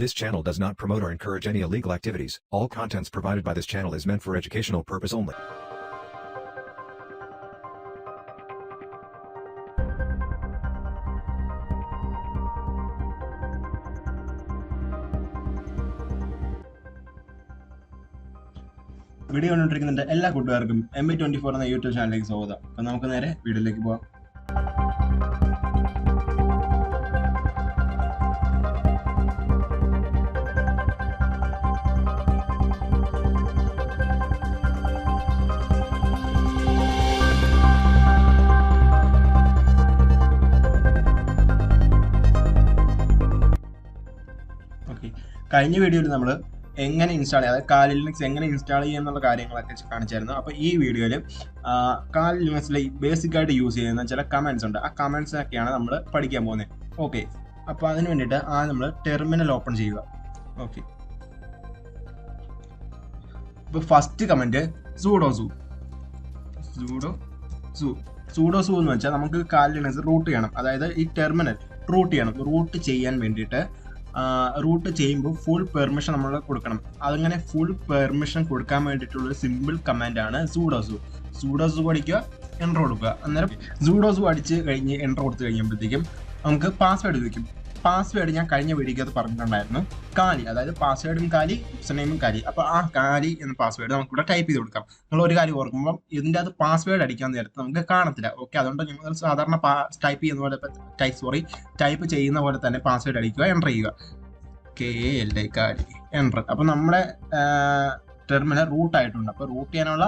This channel does not promote or encourage any illegal activities. All contents provided by this channel is meant for educational purpose only. Video കണ്ടുകൊണ്ടിരിക്കുന്നുണ്ട് എല്ലാ കൂട്ടുകാർക്കും MB24 എന്ന YouTube ചാനലിലേക്ക് സ്വാഗതം. അപ്പം നമുക്ക് നേരെ വീഡിയോയിലേക്ക് പോകാം. കഴിഞ്ഞ വീഡിയോയിൽ നമ്മൾ എങ്ങനെ ഇൻസ്റ്റാൾ ചെയ്യാം, അതായത് കാലി ലിനക്സ് എങ്ങനെ ഇൻസ്റ്റാൾ ചെയ്യുക എന്നുള്ള കാര്യങ്ങളൊക്കെ കാണിച്ചായിരുന്നു. അപ്പോൾ ഈ വീഡിയോയിൽ കാലി ലിനക്സിൽ ബേസിക് ആയിട്ട് യൂസ് ചെയ്യുന്ന ചില കമൻസ് ഉണ്ട്. ആ കമൻസിനൊക്കെയാണ് നമ്മൾ പഠിക്കാൻ പോകുന്നത്. ഓക്കെ, അപ്പോൾ അതിന് വേണ്ടിയിട്ട് നമ്മൾ ടെർമിനൽ ഓപ്പൺ ചെയ്യുക. ഓക്കെ, ഇപ്പോൾ ഫസ്റ്റ് കമൻറ്റ് സൂഡോ സൂ എന്ന് വെച്ചാൽ നമുക്ക് കാലി ലിനക്സ് റൂട്ട് ചെയ്യണം. അതായത് ഈ ടെർമിനൽ റൂട്ട് ചെയ്യണം. റൂട്ട് ചെയ്യാൻ വേണ്ടിയിട്ട് റൂട്ട് ചെയ്യുമ്പോൾ ഫുൾ പെർമിഷൻ നമ്മൾ കൊടുക്കണം. അതങ്ങനെ ഫുൾ പെർമിഷൻ കൊടുക്കാൻ വേണ്ടിയിട്ടുള്ള സിമ്പിൾ കമാൻഡാണ് സൂഡോസു പഠിക്കുക, എൻ്റർ കൊടുക്കുക. അന്നേരം സൂഡോസു അടിച്ച് കഴിഞ്ഞ് എൻ്റർ കൊടുത്ത് കഴിയുമ്പോഴത്തേക്കും നമുക്ക് പാസ്വേഡ് ചോദിക്കും. പാസ്വേഡ് ഞാൻ കഴിഞ്ഞ വീഡിയോക്ക് അത് പറഞ്ഞിട്ടുണ്ടായിരുന്നു. കാലി, അതായത് പാസ്വേഡും കാലി, യൂസർ നെയിമും കാലി. അപ്പോൾ ആ കാലി എന്ന പാസ്വേഡ് നമുക്കിവിടെ ടൈപ്പ് ചെയ്ത് കൊടുക്കാം. നിങ്ങൾ ഒരു കാര്യം ഓർക്കുമ്പോൾ ഇതിൻ്റെ അത് പാസ്വേഡ് അടിക്കാൻ നേരത്ത് നമുക്ക് കാണത്തില്ല. ഓക്കെ, അതുകൊണ്ട് നിങ്ങൾ സാധാരണ ടൈപ്പ് ചെയ്യുന്ന പോലെ തന്നെ പാസ്വേഡ് അടിക്കുക, എൻ്റർ ചെയ്യുക. കാലി എൻ്റർ. അപ്പോൾ നമ്മുടെ ടെർമിനൽ റൂട്ട് ആയിട്ടുണ്ട്. അപ്പോൾ റൂട്ട് ചെയ്യാനുള്ള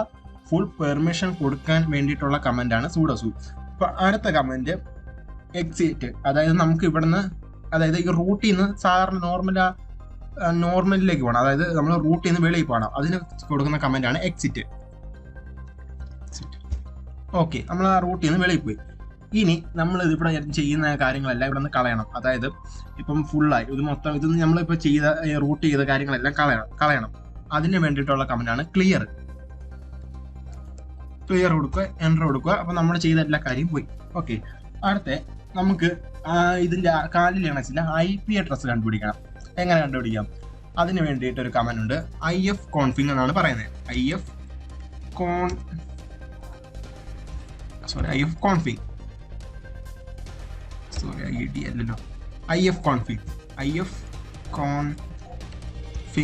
ഫുൾ പെർമിഷൻ കൊടുക്കാൻ വേണ്ടിയിട്ടുള്ള കമൻറ്റാണ് സൂഡോസു. അപ്പോൾ അടുത്ത കമൻറ്റ് എക്സിറ്റ്. അതായത് നമുക്ക് ഇവിടുന്ന്, അതായത് ഈ റൂട്ടിൽ നിന്ന് സാധാരണ നോർമലിലേക്ക് പോകണം. അതായത് നമ്മൾ റൂട്ടിൽ നിന്ന് വെളിയിൽ പോകണം. അതിന് കൊടുക്കുന്ന കമൻറ്റാണ് എക്സിറ്റ്. ഓക്കെ, നമ്മൾ ആ റൂട്ടിൽ നിന്ന് വെളിയിൽ പോയി. ഇനി നമ്മൾ ഇതിവിടെ ചെയ്യുന്ന കാര്യങ്ങളെല്ലാം ഇവിടെ നിന്ന് കളയണം. അതായത് ഇപ്പം ഫുള്ളായി ഇത് നമ്മളിപ്പോൾ റൂട്ട് ചെയ്ത കാര്യങ്ങളെല്ലാം കളയണം. അതിന് വേണ്ടിയിട്ടുള്ള കമൻറ്റാണ് ക്ലിയർ കൊടുക്കുക, എൻ്റർ കൊടുക്കുക. അപ്പം നമ്മൾ ചെയ്ത എല്ലാ കാര്യം പോയി. ഓക്കെ, അടുത്ത നമുക്ക് ഇതിൻ്റെ കാലി ലിനക്സിൻ്റെ IP അഡ്രസ്സ് കണ്ടുപിടിക്കണം. എങ്ങനെ കണ്ടുപിടിക്കാം? അതിന് വേണ്ടിയിട്ട് ഒരു കമന്റ് ഉണ്ട്. IF കോൺഫിഗ് എന്നാണ് പറയുന്നത്. IF കോൺഫിഗ്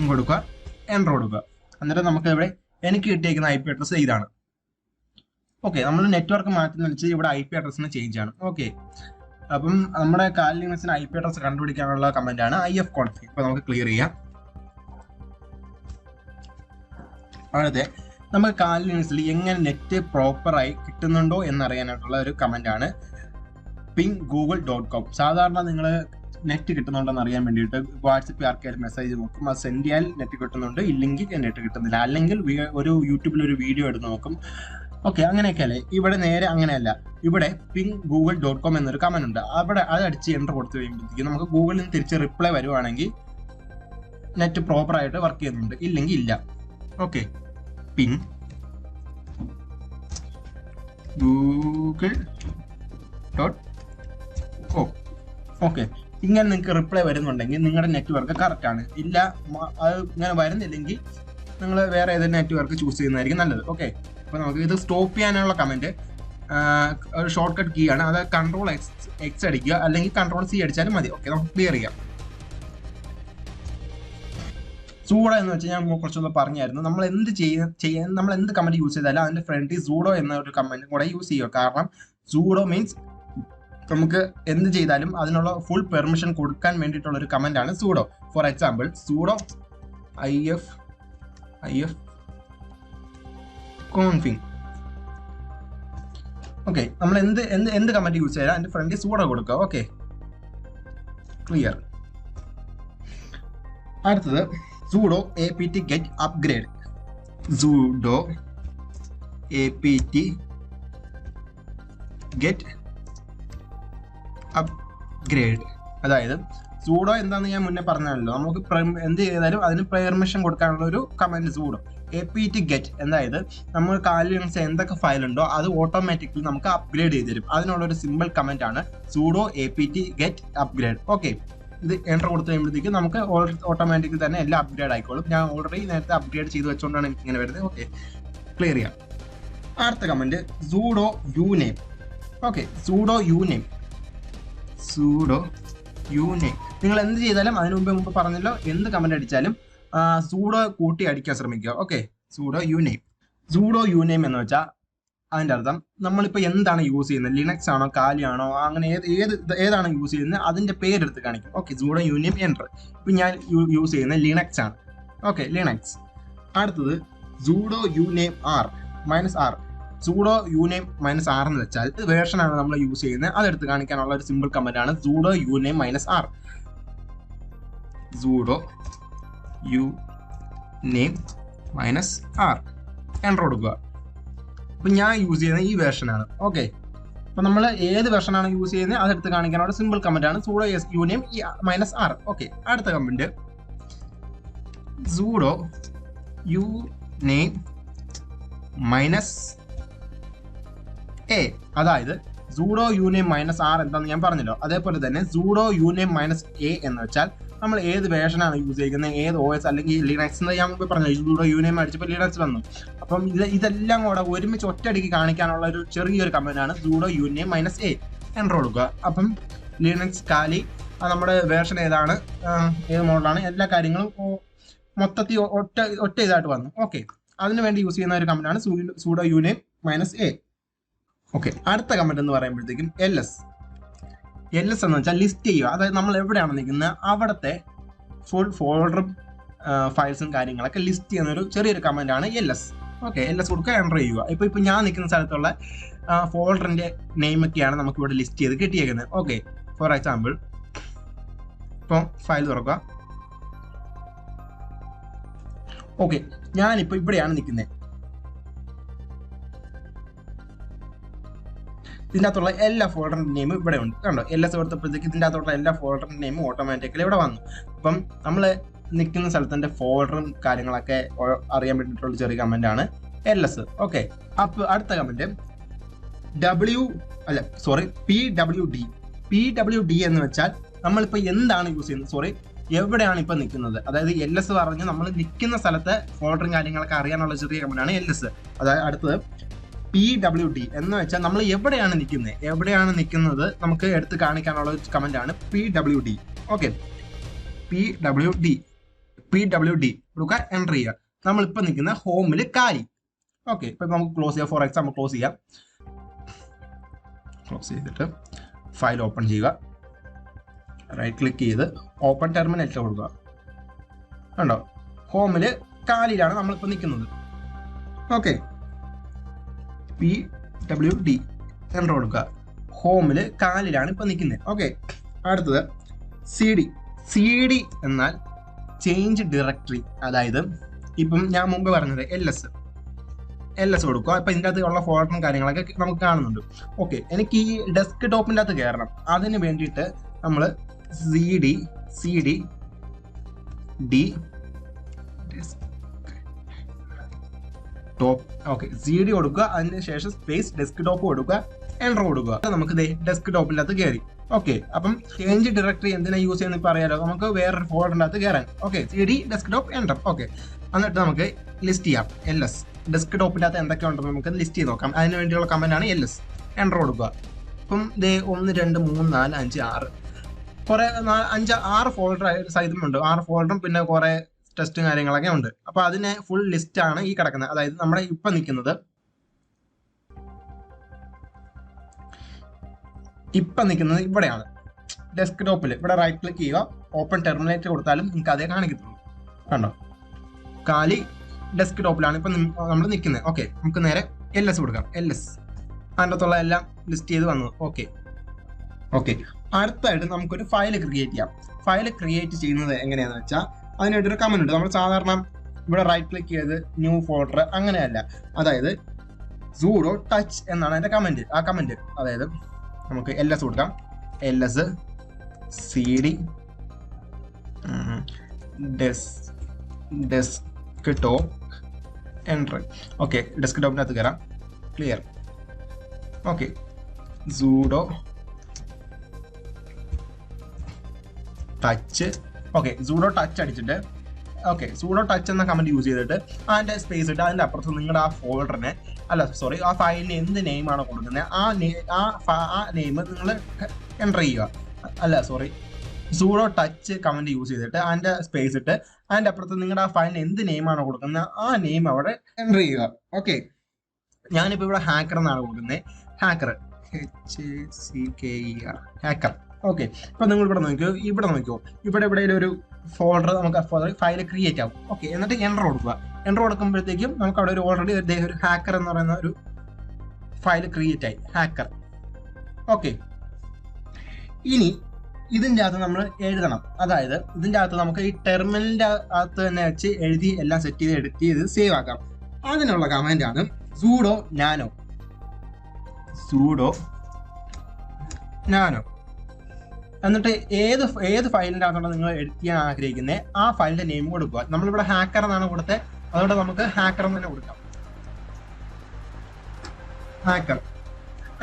കൊടുക്കുക, എൻ്റർ കൊടുക്കുക. അന്നേരം നമുക്ക് ഇവിടെ എനിക്ക് കിട്ടിയിരിക്കുന്ന IP അഡ്രസ്സ് ഇതാണ്. ഓക്കെ, നമ്മൾ നെറ്റ്വർക്ക് മാറ്റുന്ന വെച്ചാൽ ഇവിടെ IP അഡ്രസ്സിന് ചേഞ്ച് ആണ്. ഓക്കെ, അപ്പം നമ്മുടെ കാലി ലിനക്സിന് IP അഡ്രസ് കണ്ടുപിടിക്കാനുള്ള കമന്റ് ആണ് IF കോൺഫിഗ്. ഇപ്പൊ നമുക്ക് ക്ലിയർ ചെയ്യാം. അതായത് നമുക്ക് കാലി ലിനക്സിൽ എങ്ങനെ നെറ്റ് പ്രോപ്പറായി കിട്ടുന്നുണ്ടോ എന്നറിയാനായിട്ടുള്ള ഒരു കമന്റ് ആണ് ping.google.com. സാധാരണ നിങ്ങൾ നെറ്റ് കിട്ടുന്നുണ്ടെന്ന് അറിയാൻ വേണ്ടിയിട്ട് വാട്സപ്പിൽ ആർക്കാരും മെസ്സേജ് നോക്കും. അത് സെൻഡ് ചെയ്യാൻ നെറ്റ് കിട്ടുന്നുണ്ട്, ഇല്ലെങ്കിൽ നെറ്റ് കിട്ടുന്നില്ല. അല്ലെങ്കിൽ ഒരു യൂട്യൂബിൽ ഒരു വീഡിയോ എടുത്ത് നോക്കും. ഓക്കെ, അങ്ങനെയൊക്കെ അല്ലേ. ഇവിടെ നേരെ അങ്ങനെയല്ല. ഇവിടെ ping.google.com എന്നൊരു കമന്റ് ഉണ്ട്. അവിടെ അത് അടിച്ച് എൻ്റർ കൊടുത്തു കഴിയുമ്പോഴത്തേക്കും നമുക്ക് ഗൂഗിളിൽ നിന്ന് തിരിച്ച് റിപ്ലൈ വരുവാണെങ്കിൽ നെറ്റ് പ്രോപ്പറായിട്ട് വർക്ക് ചെയ്യുന്നുണ്ട്, ഇല്ലെങ്കിൽ ഇല്ല. Okay, ping.google.com. ഓക്കെ, ഇങ്ങനെ നിങ്ങൾക്ക് റിപ്ലൈ വരുന്നുണ്ടെങ്കിൽ നിങ്ങളുടെ നെറ്റ്വർക്ക് കറക്റ്റ് ആണ്. ഇല്ല, അത് ഇങ്ങനെ വരുന്നില്ലെങ്കിൽ നിങ്ങൾ വേറെ ഏതെങ്കിലും നെറ്റ്വർക്ക് ചൂസ് ചെയ്യുന്നതായിരിക്കും നല്ലത്. ഓക്കെ, അപ്പോൾ നമുക്ക് ഇത് സ്റ്റോപ്പ് ചെയ്യാനുള്ള കമന്റ് ഒരു ഷോർട്ട് കട്ട് കീ ആണ്. അത് Ctrl+X അടിക്കുക, അല്ലെങ്കിൽ Ctrl+C അടിച്ചാലും മതി. ഓക്കെ, നമുക്ക് ക്ലിയർ ചെയ്യാം. സൂഡോ എന്ന് വെച്ചാൽ ഞാൻ കുറച്ചൊന്ന് പറഞ്ഞായിരുന്നു. നമ്മൾ എന്ത് കമന്റ് യൂസ് ചെയ്താലും അതിന്റെ ഫ്രണ്ടിൽ സൂഡോ എന്ന ഒരു കമന്റ് കൂടെ യൂസ് ചെയ്യുക. കാരണം സൂഡോ മീൻസ് നമുക്ക് എന്ത് ചെയ്താലും അതിനുള്ള ഫുൾ പെർമിഷൻ കൊടുക്കാൻ വേണ്ടിയിട്ടുള്ള ഒരു കമന്റ് ആണ് pseudo. For example pseudo IF config. Okay, നമ്മൾ എന്ത് കമന്റ് യൂസ് ചെയ്താൽ അതിന്റെ ഫ്രണ്ടിൽ സൂഡോ കൊടുക്കുക. Okay, clear. അടുത്തത് sudo apt get upgrade. sudo apt get upgrade. അതായത് സൂഡോ എന്താണെന്ന് ഞാൻ മുന്നേ പറഞ്ഞല്ലോ. നമുക്ക് എന്ത് ചെയ്താലും അതിന് പെർമിഷൻ കൊടുക്കാനുള്ള ഒരു കമന്റ് സൂഡോ apt get. അതായത് നമ്മൾ കാലി ലിനക്സ് എന്തൊക്കെ ഫയൽ ഉണ്ടോ അത് ഓട്ടോമാറ്റിക്കലി നമുക്ക് അപ്ഗ്രേഡ് ചെയ്ത് തരും. അതിനുള്ള ഒരു സിമ്പിൾ കമന്റ് ആണ് sudo apt get upgrade. Okay, ഇത് എൻ്റർ കൊടുത്തു കഴിയുമ്പോഴത്തേക്ക് നമുക്ക് ഓട്ടോമാറ്റിക്കലി തന്നെ എല്ലാം അപ്ഗ്രേഡ് ആയിക്കോളും. ഞാൻ ഓൾറെഡി നേരത്തെ അപ്ഗ്രേഡ് ചെയ്ത് വെച്ചുകൊണ്ടാണ് എനിക്ക് ഇങ്ങനെ വരുന്നത്. ഓക്കെ, ക്ലിയർ ചെയ്യാം. അടുത്ത comment sudo uname. Okay, sudo uname. നിങ്ങൾ എന്ത് ചെയ്താലും അതിനു മുമ്പ് പറഞ്ഞല്ലോ, എന്ത് കമന്റ് അടിച്ചാലും sudo കൂട്ടി അടിക്കാൻ ശ്രമിക്കുക. ഓക്കെ, sudo uname എന്ന് വെച്ചാൽ അതിൻ്റെ അർത്ഥം നമ്മളിപ്പോൾ എന്താണ് യൂസ് ചെയ്യുന്നത്, ലിനക്സ് ആണോ കാലി ആണോ അങ്ങനെ ഏതാണ് യൂസ് ചെയ്യുന്നത് അതിൻ്റെ പേരെടുത്ത് കാണിക്കും. Okay, sudo uname enter. ഇപ്പം ഞാൻ യൂസ് ചെയ്യുന്നത് ലിനക്സ് ആണ്. Okay, Linux. അടുത്തത് sudo uname r -r. sudo uname -r എന്ന് വെച്ചാൽ ഇത് വേർഷൻ ആണ് നമ്മൾ യൂസ് ചെയ്യുന്നത്, അതെടുത്ത് കാണിക്കാനുള്ള ഒരു സിമ്പിൾ കമന്റ് ആണ് sudo uname -r. sudo uname -r enter കൊടുക്കുക. അപ്പം ഞാൻ യൂസ് ചെയ്യുന്നത് ഈ വേർഷനാണ്. ഓക്കെ, അപ്പം നമ്മൾ ഏത് വേർഷനാണ് യൂസ് ചെയ്യുന്നത് അതെടുത്ത് കാണിക്കാനുള്ള സിമ്പിൾ കമന്റ് ആണ് sudo uname -r. ഓക്കെ, അടുത്ത കമന്റ് sudo uname -a. അതായത് sudo uname -r എന്താണെന്ന് ഞാൻ പറഞ്ഞല്ലോ, അതേപോലെ തന്നെ sudo uname -a എന്ന് വെച്ചാൽ നമ്മൾ ഏത് വേർഷനാണ് യൂസ് ചെയ്യുന്നത്, ഏത് OS അല്ലെങ്കിൽ ലിനക്സ് എന്ന് ഞാൻ മുമ്പ് പറഞ്ഞു. sudo uname അടിച്ചപ്പോൾ ലിനക്സ് വന്നു. അപ്പം ഇതെല്ലാം കൂടെ ഒരുമിച്ച് ഒറ്റയടിക്ക് കാണിക്കാനുള്ള ഒരു ചെറിയൊരു കമന്റ് ആണ് sudo uname -a എൻ്റർ കൊടുക്കുക. അപ്പം ലിനക്സ് കാലി നമ്മുടെ വേർഷൻ ഏതാണ്, ഏത് മോഡലാണ്, എല്ലാ കാര്യങ്ങളും മൊത്തത്തിൽ ഒറ്റ ഇതായിട്ട് വന്നു. ഓക്കെ, അതിനു വേണ്ടി യൂസ് ചെയ്യുന്ന ഒരു കമന്റ് ആണ് sudo uname -a. ഓക്കെ, അടുത്ത കമന്റ് എന്ന് പറയുമ്പോഴത്തേക്കും ls എന്ന് വെച്ചാൽ ലിസ്റ്റ് ചെയ്യുക. അതായത് നമ്മൾ എവിടെയാണ് നിൽക്കുന്നത് അവിടുത്തെ ഫുൾ ഫോൾഡറും ഫയൽസും കാര്യങ്ങളൊക്കെ ലിസ്റ്റ് ചെയ്യുന്ന ഒരു ചെറിയൊരു കമന്റ് ആണ് ls. ഓക്കെ, ls കൊടുക്കുക, എൻ്റർ ചെയ്യുക. ഇപ്പം ഞാൻ നിൽക്കുന്ന സ്ഥലത്തുള്ള ഫോൾഡറിന്റെ നെയിം ഒക്കെയാണ് നമുക്ക് ഇവിടെ ലിസ്റ്റ് ചെയ്ത് കിട്ടിയേക്കുന്നത്. ഓക്കെ, ഫോർ എക്സാമ്പിൾ ഇപ്പോൾ ഫയൽ തുറക്കുക. ഓക്കെ, ഞാനിപ്പോൾ ഇവിടെയാണ് നിൽക്കുന്നത്. ഇതിൻ്റെ അകത്തുള്ള എല്ലാ ഫോൾഡറിൻ്റെ നെയിമും ഇവിടെ ഉണ്ട്. കണ്ടോ, ls കൊടുത്തപ്പോഴത്തേക്ക് ഇതിൻ്റെ അകത്തുള്ള എല്ലാ ഫോൾഡറിൻ്റെ നെയിമും ഓട്ടോമാറ്റിക്കലി ഇവിടെ വന്നു. അപ്പം നമ്മൾ നിൽക്കുന്ന സ്ഥലത്തിൻ്റെ ഫോൾഡറും കാര്യങ്ങളൊക്കെ അറിയാൻ വേണ്ടിയിട്ടുള്ള ചെറിയ കമൻ്റ് ആണ് ls. ഓക്കെ, അപ്പോൾ അടുത്ത കമൻറ്റ് pwd എന്ന് വെച്ചാൽ നമ്മളിപ്പോൾ എന്താണ് യൂസ് ചെയ്യുന്നത്, എവിടെയാണ് ഇപ്പം നിൽക്കുന്നത്. അതായത് ls പറഞ്ഞ് നമ്മൾ നിൽക്കുന്ന സ്ഥലത്തെ ഫോൾഡറും കാര്യങ്ങളൊക്കെ അറിയാനുള്ള ചെറിയ കമൻ്റ് ആണ് ls. അതായത് അടുത്തത് pwd എന്ന് വെച്ചാൽ നമ്മൾ എവിടെയാണ് നിൽക്കുന്നത് നമുക്ക് എടുത്ത് കാണിക്കാനുള്ള ഒരു കമന്റ് ആണ് pwd. ഓക്കെ, pwd കൊടുക്കുക, എൻ്റർ ചെയ്യുക. നമ്മളിപ്പോൾ നിൽക്കുന്ന ഹോമിൽ കാലി. ഓക്കെ, ഇപ്പം നമുക്ക് ക്ലോസ് ചെയ്യാം. ഫോർ എക്സാമ്പിൾ ക്ലോസ് ചെയ്തിട്ട് ഫയൽ ഓപ്പൺ ചെയ്യുക. റൈറ്റ് ക്ലിക്ക് ചെയ്ത് ഓപ്പൺ ടെർമിനൽ കൊടുക്കുക. കണ്ടോ, ഹോമിൽ കാലിയിലാണ് നമ്മളിപ്പോൾ നിൽക്കുന്നത്. ഓക്കെ, pwd എൻ്റർ കൊടുക്കുക. ഹോമിൽ കാലിലാണ് ഇപ്പം നിൽക്കുന്നത്. ഓക്കെ, അടുത്തത് cd എന്നാൽ ചേഞ്ച് ഡയറക്ടറി. അതായത് ഇപ്പം ഞാൻ മുമ്പ് പറഞ്ഞത് ls കൊടുക്കുക. ഇപ്പം ഇതിൻ്റെ അകത്തുള്ള ഫോൾഡറും കാര്യങ്ങളൊക്കെ നമുക്ക് കാണുന്നുണ്ട്. ഓക്കെ, എനിക്ക് ഈ ഡെസ്ക് ടോപ്പിൻ്റെ അകത്ത് കയറണം. അതിന് വേണ്ടിയിട്ട് നമ്മൾ cd ടോപ്പ്. ഓക്കെ, cd കൊടുക്കുക, അതിന് ശേഷം സ്പേസ് ഡെസ്ക് ടോപ്പ് കൊടുക്കുക, എൻ്റർ കൊടുക്കുക. നമുക്ക് ഡെസ്ക് ടോപ്പിൻ്റെ അകത്ത് കയറി. ഓക്കെ, അപ്പം ചേഞ്ച് ഡയറക്ടറി എന്തിനാ യൂസ് ചെയ്യുന്നത് ഇപ്പോൾ അറിയാലോ, നമുക്ക് വേറൊരു ഫോൾഡറിൻ്റെ അകത്ത് കയറാൻ. Okay, cd desk top enter. Okay, എന്നിട്ട് നമുക്ക് ലിസ്റ്റ് ചെയ്യാം ls. ഡെസ്ക് ടോപ്പിൻ്റെ അകത്ത് എന്തൊക്കെ ഉണ്ടെന്ന് നമുക്ക് ലിസ്റ്റ് ചെയ്ത് നോക്കാം. അതിന് വേണ്ടിയുള്ള കമന്റ് ആണ് ls, എൻ്റർ കൊടുക്കുക. ഇപ്പം 1 2 3 4 5 6 കുറേ 6 ഫോൾഡർ സൈതുമുണ്ട്. 6 ഫോൾഡറും പിന്നെ കുറേ ടെസ്റ്റും കാര്യങ്ങളൊക്കെ ഉണ്ട്. അപ്പോൾ അതിനെ ഫുൾ ലിസ്റ്റ് ആണ് ഈ കിടക്കുന്നത്. അതായത് നമ്മുടെ ഇപ്പം നിൽക്കുന്നത് ഇവിടെയാണ്, ഡെസ്ക് ടോപ്പിൽ. ഇവിടെ റൈറ്റ് ക്ലിക്ക് ചെയ്യുക, ഓപ്പൺ ടെർമിനേറ്റ് കൊടുത്താലും നിങ്ങൾക്ക് അതേ കാണിക്കത്തുള്ളൂ. കണ്ടോ, കാലി ഡെസ്ക് ടോപ്പിലാണ് ഇപ്പം നമ്മൾ നിൽക്കുന്നത്. ഓക്കെ, നമുക്ക് നേരെ ls കൊടുക്കാം. ls അതിൻ്റെ അകത്തുള്ള എല്ലാം ലിസ്റ്റ് ചെയ്ത് വന്നു. ഓക്കെ, അടുത്തായിട്ട് നമുക്കൊരു ഫയൽ ക്രിയേറ്റ് ചെയ്യാം. ഫയൽ ക്രിയേറ്റ് ചെയ്യുന്നത് എങ്ങനെയാണെന്ന് വെച്ചാൽ അതിനായിട്ടൊരു കമന്റ് ഉണ്ട്. നമ്മൾ സാധാരണ ഇവിടെ റൈറ്റ് ക്ലിക്ക് ചെയ്ത് ന്യൂ ഫോൾഡർ അങ്ങനെയല്ല. അതായത് sudo touch എന്നാണ് അതിൻ്റെ കമന്റ്. ആ കമന്റ് അതായത് നമുക്ക് ls കൊടുക്കാം. ls cd desktop enter. Okay, ഡെസ്ക് ടോപ്പിനകത്ത് കയറാം. Clear. Okay, sudo touch. Okay, sudo touch അടിച്ചിട്ട് ഓക്കെ സൂഡോ ടച്ച് എന്ന കമന്റ് യൂസ് ചെയ്തിട്ട് അതിന്റെ സ്പേസ് ഇട്ട് അതിന്റെ അപ്പുറത്ത് നിങ്ങളുടെ ആ ഫോൾഡറിനെ ആ ഫയലിന് എന്ത് നെയിമാണോ കൊടുക്കുന്നത് ആ നെയിം നിങ്ങൾ എൻ്റർ ചെയ്യുക. സൂഡോ ടച്ച് കമന്റ് യൂസ് ചെയ്തിട്ട് അതിന്റെ സ്പേസ് ഇട്ട് അതിന്റെ അപ്പുറത്ത് നിങ്ങളുടെ ആ ഫയലിന് എന്ത് നെയിമാണോ കൊടുക്കുന്നത് ആ നെയിം അവിടെ എൻ്റർ ചെയ്യുക. ഓക്കെ, ഞാനിപ്പോൾ ഇവിടെ ഹാക്കർ എന്നാണ് കൊടുക്കുന്നത്. Hacker, HACKER, hacker. ഓക്കെ, ഇപ്പൊ നിങ്ങൾ ഇവിടെ നോക്കിയോ, ഇവിടെ എവിടെയെങ്കിലും ഒരു ഫോൾഡർ നമുക്ക് ഫയൽ ക്രിയേറ്റ് ആവും. ഓക്കെ, എന്നിട്ട് എൻ്റർ കൊടുക്കുക. എൻ്റർ കൊടുക്കുമ്പോഴത്തേക്കും നമുക്ക് അവിടെ ഒരു ഓൾറെഡി ഒരു ഹാക്കർ എന്ന് പറയുന്ന ഒരു ഫയൽ ക്രിയേറ്റ് ആയി, ഹാക്കർ. ഓക്കെ, ഇനി ഇതിൻ്റെ അകത്ത് നമ്മൾ എഴുതണം. അതായത് ഇതിൻ്റെ അകത്ത് നമുക്ക് ഈ ടെർമിനലിൻ്റെ അകത്ത് തന്നെ വെച്ച് എഴുതി എല്ലാം സെറ്റ് ചെയ്ത് എഡിറ്റ് ചെയ്ത് സേവ് ആക്കാം. അതിനുള്ള കമാൻഡ് ആണ് sudo nano. എന്നിട്ട് ഏത് ഫയലിൻ്റെ അകത്തോടെ നിങ്ങൾ എഡിറ്റ് ചെയ്യാൻ ആഗ്രഹിക്കുന്നത് ആ ഫയലിന്റെ നെയിം കൊടുക്കുക. നമ്മളിവിടെ ഹാക്കർ എന്നാണ് കൊടുത്തത്, അതുകൊണ്ട് നമുക്ക് ഹാക്കർ എന്ന് തന്നെ കൊടുക്കാം. ഹാക്കർ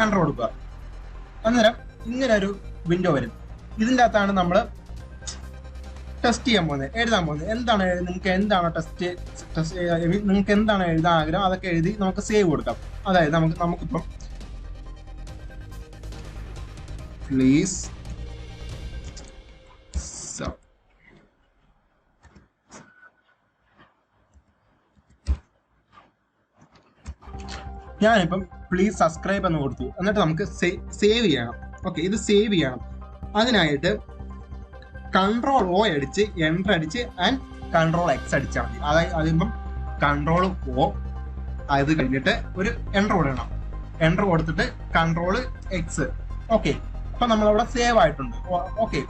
എൻ്റർ കൊടുക്കുക. അന്നേരം ഇങ്ങനെ ഒരു വിൻഡോ വരും. ഇതിൻ്റെ അകത്താണ് നമ്മൾ ടെസ്റ്റ് ചെയ്യാൻ പോകുന്നത്, എഴുതാൻ പോകുന്നത്. നിങ്ങൾക്ക് എന്താണോ നിങ്ങൾക്ക് എന്താണ് എഴുതാൻ ആഗ്രഹം അതൊക്കെ എഴുതി നമുക്ക് സേവ് കൊടുക്കാം. അതായത് നമുക്കിപ്പം പ്ലീസ് ഞാനിപ്പം പ്ലീസ് സബ്സ്ക്രൈബ് എന്ന് കൊടുത്തു. എന്നിട്ട് നമുക്ക് സേവ് ചെയ്യണം. ഓക്കെ, ഇത് സേവ് ചെയ്യണം. അതിനായിട്ട് Ctrl+O അടിച്ച് എൻ്റർ അടിച്ച് ആൻഡ് Ctrl+X അടിച്ചാൽ മതി. അതായത് അതിപ്പം Ctrl+O അത് കഴിഞ്ഞിട്ട് ഒരു എൻ്റർ കൊടുക്കണം. എൻ്റർ കൊടുത്തിട്ട് Ctrl+X. ഓക്കെ, അപ്പൊ നമ്മളവിടെ സേവ് ആയിട്ടുണ്ട്. ഓക്കെ,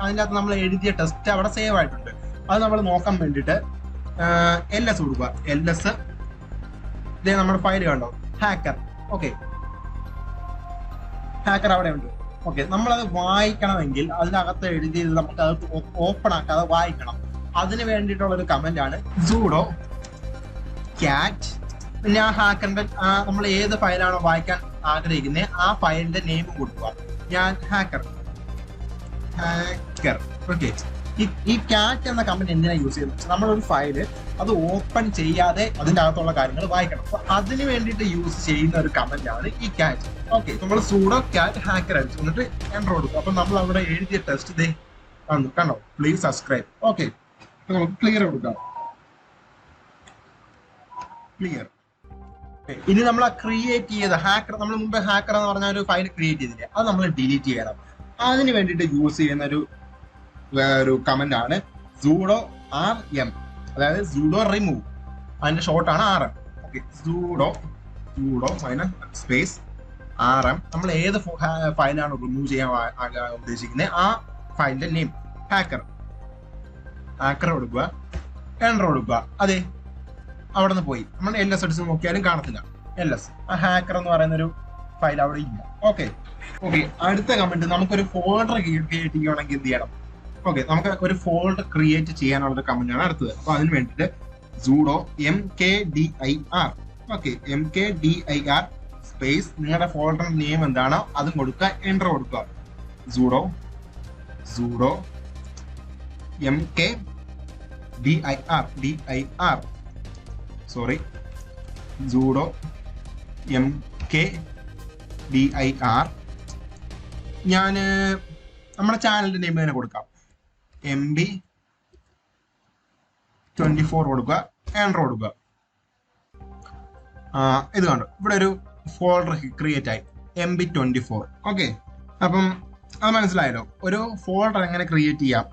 അതിൻ്റെ അകത്ത് നമ്മൾ എഴുതിയ ടെസ്റ്റ് അവിടെ സേവ് ആയിട്ടുണ്ട്. അത് നമ്മൾ നോക്കാൻ വേണ്ടിയിട്ട് LS കൊടുക്കുക. LS ഇതേ നമ്മുടെ ഫയൽ കണ്ടോ, ഹാക്കർ. ഓക്കെ, ഹാക്കർ അവിടെ ഉണ്ട്. ഓക്കെ, നമ്മളത് വായിക്കണമെങ്കിൽ അതിനകത്ത് എഴുതിയത് നമുക്ക് അത് ഓപ്പൺ ആക്കാതെ വായിക്കണം. അതിന് വേണ്ടിയിട്ടുള്ള ഒരു കമന്റ് ആണ് sudo cat. പിന്നെ ആ ഹാക്കറിന്റെ നമ്മൾ ഏത് ഫയലാണോ വായിക്കാൻ ആഗ്രഹിക്കുന്നത് ആ ഫയലിന്റെ നെയിം കൊടുക്കുക. ഞാൻ ഹാക്കർ. ഓക്കെ, ഈ കാറ്റ് എന്ന കമന്റ് എന്തിനാ യൂസ് ചെയ്യുന്നത്? നമ്മളൊരു ഫയല് അത് ഓപ്പൺ ചെയ്യാതെ അതിന്റെ അകത്തുള്ള കാര്യങ്ങൾ വായിക്കണം. അപ്പൊ അതിന് വേണ്ടിയിട്ട് യൂസ് ചെയ്യുന്ന ഒരു കമന്റ് ആണ് ഈ കാറ്റ്. ഓക്കെ, നമ്മൾ sudo cat ഹാക്കർ അടിച്ചു എന്നിട്ട് എൻ്റർ കൊടുക്കും. അപ്പൊ നമ്മൾ അവിടെ എഴുതിയ ടെസ്റ്റ് ഇതേ കണ്ടോ, പ്ലീസ് സബ്സ്ക്രൈബ്. ഓക്കെ, നമുക്ക് ക്ലിയർ കൊടുക്കാം. ക്ലിയർ. ഇനി നമ്മൾ ക്രിയേറ്റ് ചെയ്ത ഹാക്കർ, നമ്മൾ മുമ്പ് ഹാക്കർ എന്ന് പറഞ്ഞ ഒരു ഫയൽ ക്രിയേറ്റ് ചെയ്തില്ലേ, അത് നമ്മൾ ഡിലീറ്റ് ചെയ്യണം. അതിന് വേണ്ടിയിട്ട് യൂസ് ചെയ്യുന്ന ഒരു കമന്റ് ആണ് sudo rm, അതായത് sudo remove. അതിന്റെ ഷോർട്ടാണ് rm. Okay, sudo space rm. നമ്മൾ ഏത് ഫയലാണ് റിമൂവ് ചെയ്യാൻ ഉദ്ദേശിക്കുന്നത് ആ ഫയലിന്റെ നെയിം ഹാക്കർ കൊടുക്കുക, എൻ്റർ കൊടുക്കുക. അതെ, അവിടെ നിന്ന് പോയി. നമ്മൾ LS അടിച്ച് നോക്കിയാലും കാണത്തില്ല LS. ആ ഹാക്കർ എന്ന് പറയുന്ന ഒരു ഫയൽ അവിടെ ഇല്ല. ഓക്കെ, അടുത്ത കമന്റ്, നമുക്കൊരു ഫോൾഡർ ക്രിയേറ്റ് ചെയ്യണമെങ്കിൽ എന്ത് ചെയ്യണം? ഓക്കെ, നമുക്ക് ഒരു ഫോൾഡർ ക്രിയേറ്റ് ചെയ്യാനുള്ള ഒരു കമന്റ് ആണ് അടുത്തത്. അപ്പൊ അതിന് വേണ്ടിയിട്ട് sudo mkdir. Okay, mkdir space നിങ്ങളുടെ ഫോൾഡറിന്റെ നെയിം എന്താണോ അതും കൊടുക്കുക, എൻ്റർ കൊടുക്കുക. sudo mkdir sudo mkdir. ഞാൻ നമ്മുടെ ചാനലിന്റെ നെയിം തന്നെ കൊടുക്കാം, MB24 കൊടുക്കുക, എൻ്റർ കൊടുക്കുക. ഇത് കണ്ടു, ഇവിടെ ഒരു ഫോൾഡർ ക്രിയേറ്റ് ആയി, MB24. ഓക്കെ, അപ്പം അത് മനസ്സിലായല്ലോ ഒരു ഫോൾഡർ എങ്ങനെ ക്രിയേറ്റ് ചെയ്യാം.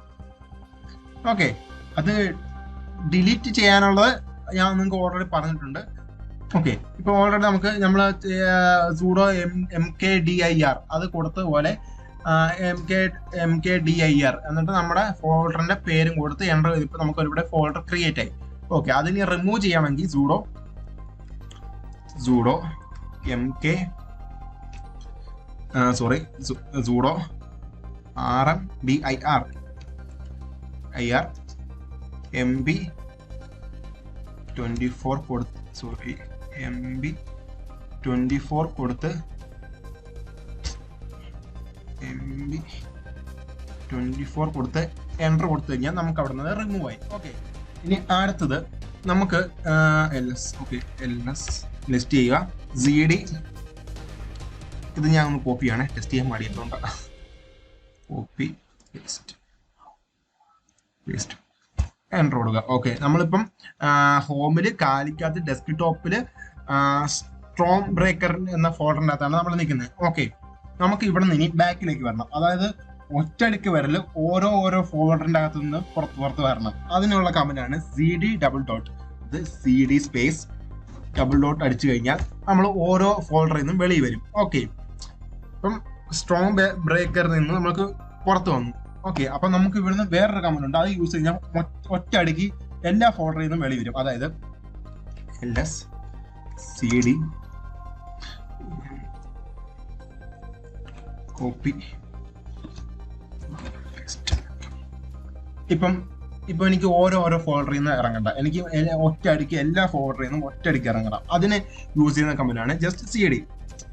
ഓക്കെ, അത് ഡിലീറ്റ് ചെയ്യാനുള്ളത് ഞാൻ നിങ്ങൾക്ക് ഓൾറെഡി പറഞ്ഞിട്ടുണ്ട്. ഓക്കെ, ഇപ്പൊ ഓൾറെഡി നമ്മൾ sudo mkdir അത് കൊടുത്ത പോലെ mkdir എന്നിട്ട് നമ്മുടെ ഫോൾഡറിന്റെ പേരും കൊടുത്ത് എൻ്റർ ചെയ്തിപ്പോ നമുക്ക് ഇവിടെ ഫോൾഡർ ക്രിയേറ്റ് ആയി. ഓക്കെ, അതിന് റിമൂവ് ചെയ്യാമെങ്കിൽ sudo mkdir MB24 കൊടുത്ത് MB24 കൊടുത്ത് എൻ്റർ കൊടുത്തു കഴിഞ്ഞാൽ നമുക്ക് അവിടെ നിന്ന് റിമൂവ് ആയി. ഓക്കെ, ഇനി അടുത്തത് നമുക്ക് LS. ഓക്കെ, LS ലിസ്റ്റ് ചെയ്യുക. ZD ഇത് ഞാൻ ഒന്ന് കോപ്പി ചെയ്യണേ, ടെസ്റ്റ് ചെയ്യാൻ വേണ്ടിയിട്ടുണ്ട്. കോപ്പി പേസ്റ്റ് എൻ്റർ കൊടുക്കുക. ഓക്കെ, നമ്മളിപ്പം ഹോമിൽ കാലിക്കകത്ത് ഡെസ്ക്ടോപ്പിൽ സ്ട്രോം ബ്രേക്കർ എന്ന ഫോൾഡറിൻ്റെ അകത്താണ് നമ്മൾ നിൽക്കുന്നത്. ഓക്കെ, നമുക്ക് ഇവിടെ നിന്ന് ഇനി ബാക്കിലേക്ക് വരണം. അതായത് ഒറ്റയടിക്ക് വരൽ ഓരോ ഫോൾഡറിൻ്റെ അകത്ത് നിന്ന് പുറത്ത് വരണം. അതിനുള്ള കമന്റാണ് CD ഡബിൾ ഡോട്ട്. ഇത് CD സ്പേസ് ഡബിൾ ഡോട്ട് അടിച്ചു കഴിഞ്ഞാൽ നമ്മൾ ഓരോ ഫോൾഡറിൽ നിന്നും വെളിയിൽ വരും. ഓക്കെ, ഇപ്പം സ്ട്രോങ് ബ്രേക്കറിൽ നിന്ന് നമുക്ക് പുറത്ത് വന്നു. ഓക്കെ, അപ്പൊ നമുക്ക് ഇവിടുന്ന് വേറൊരു കമന്റ് ഉണ്ട്. അത് യൂസ് കഴിഞ്ഞാൽ ഒറ്റയടിക്ക് എല്ലാ ഫോൾഡറിൽ നിന്നും വെളി വരും. അതായത് LS CD കോപ്പി. ഇപ്പം എനിക്ക് ഓരോ ഫോൾഡറിൽ നിന്ന് ഇറങ്ങണ്ട, എനിക്ക് ഒറ്റയടിക്ക് എല്ലാ ഫോൾഡറിൽ നിന്നും ഒറ്റയടിക്ക് ഇറങ്ങണം. അതിന് യൂസ് ചെയ്യുന്ന കമന്റാണ് ജസ്റ്റ് CD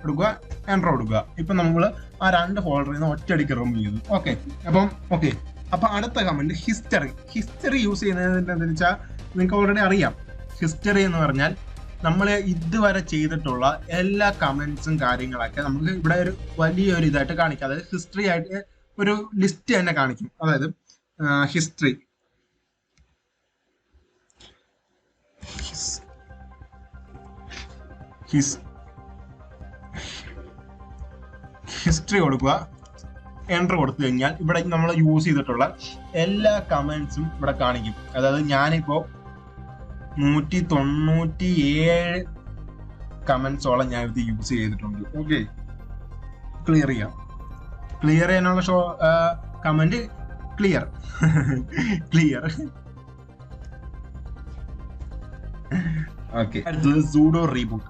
എടുക്കുക, എൻ്റർ കൊടുക്കുക. ഇപ്പം നമ്മൾ ആ 2 ഫോൾഡറിൽ നിന്ന് ഒറ്റയടിക്ക് റിമൂവ് ചെയ്തു. ഓക്കെ, അപ്പൊ അടുത്ത കമന്റ് ഹിസ്റ്ററി യൂസ് ചെയ്യുന്നതിന് എന്താണെന്ന് വെച്ചാൽ നിങ്ങൾക്ക് ഓൾറെഡി അറിയാം. ഹിസ്റ്ററി എന്ന് പറഞ്ഞാൽ നമ്മൾ ഇതുവരെ ചെയ്തിട്ടുള്ള എല്ലാ കമന്റ്സും കാര്യങ്ങളൊക്കെ നമുക്ക് ഇവിടെ ഒരു വലിയൊരു ഇതായിട്ട് കാണിക്കും. അതായത് ഹിസ്റ്ററി ആയിട്ട് ഒരു ലിസ്റ്റ് തന്നെ കാണിക്കും. അതായത് ഹിസ്റ്ററി കൊടുക്കുക, എൻ്റർ കൊടുത്തു കഴിഞ്ഞാൽ ഇവിടെ നമ്മൾ യൂസ് ചെയ്തിട്ടുള്ള എല്ലാ കമന്റ്സും ഇവിടെ കാണിക്കും. അതായത് ഞാനിപ്പോ 197 കമന്റ്സോളം ഞാൻ ഇത് യൂസ് ചെയ്തിട്ടുണ്ട്. ഓക്കെ, ക്ലിയർ ചെയ്യാനുള്ള കമന്റ് ക്ലിയർ. ഓക്കെ, അടുത്തത് സൂഡോ റീബൂട്ട്.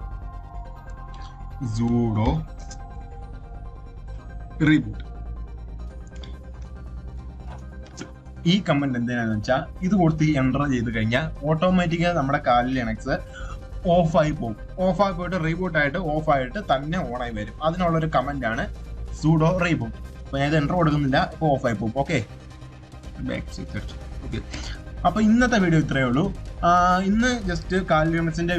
ഈ കമന്റ് എന്തിനാന്ന് വെച്ചാൽ ഇത് കൊടുത്ത് എൻ്റർ ചെയ്ത് കഴിഞ്ഞാൽ ഓട്ടോമാറ്റിക്കായി നമ്മുടെ കാലിൽ ലിനക്സ് ഓഫായി പോകും. ഓഫായി പോയിട്ട് റീബൂട്ട് ആയിട്ട് ഓഫായിട്ട് തന്നെ ഓണായി വരും. അതിനുള്ളൊരു കമന്റ് ആണ് സൂഡോ റീബൂട്ട്. അപ്പൊ ഞാൻ ഇത് എൻ്റർ കൊടുക്കുന്നില്ല, ഇപ്പൊ ഓഫായി പോകും. ഓക്കെ, അപ്പൊ ഇന്നത്തെ വീഡിയോ ഇത്രയേ ഉള്ളൂ. ഇന്ന് ജസ്റ്റ് കാലിനക്സിന്റെ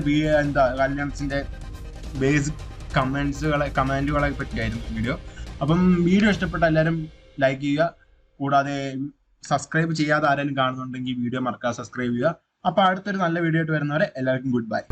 ബേസിക് കമന്റുകളെ പറ്റിയായിരുന്നു വീഡിയോ. അപ്പം വീഡിയോ ഇഷ്ടപ്പെട്ട എല്ലാവരും ലൈക്ക് ചെയ്യുക. കൂടാതെ സബ്സ്ക്രൈബ് ചെയ്യാതെ ആരെങ്കിലും കാണുന്നുണ്ടെങ്കിൽ വീഡിയോ മറക്കാതെ സബ്സ്ക്രൈബ് ചെയ്യുക. അപ്പൊ അടുത്തൊരു നല്ല വീഡിയോ ആയിട്ട് വരുന്നവരെ എല്ലാവർക്കും ഗുഡ് ബൈ.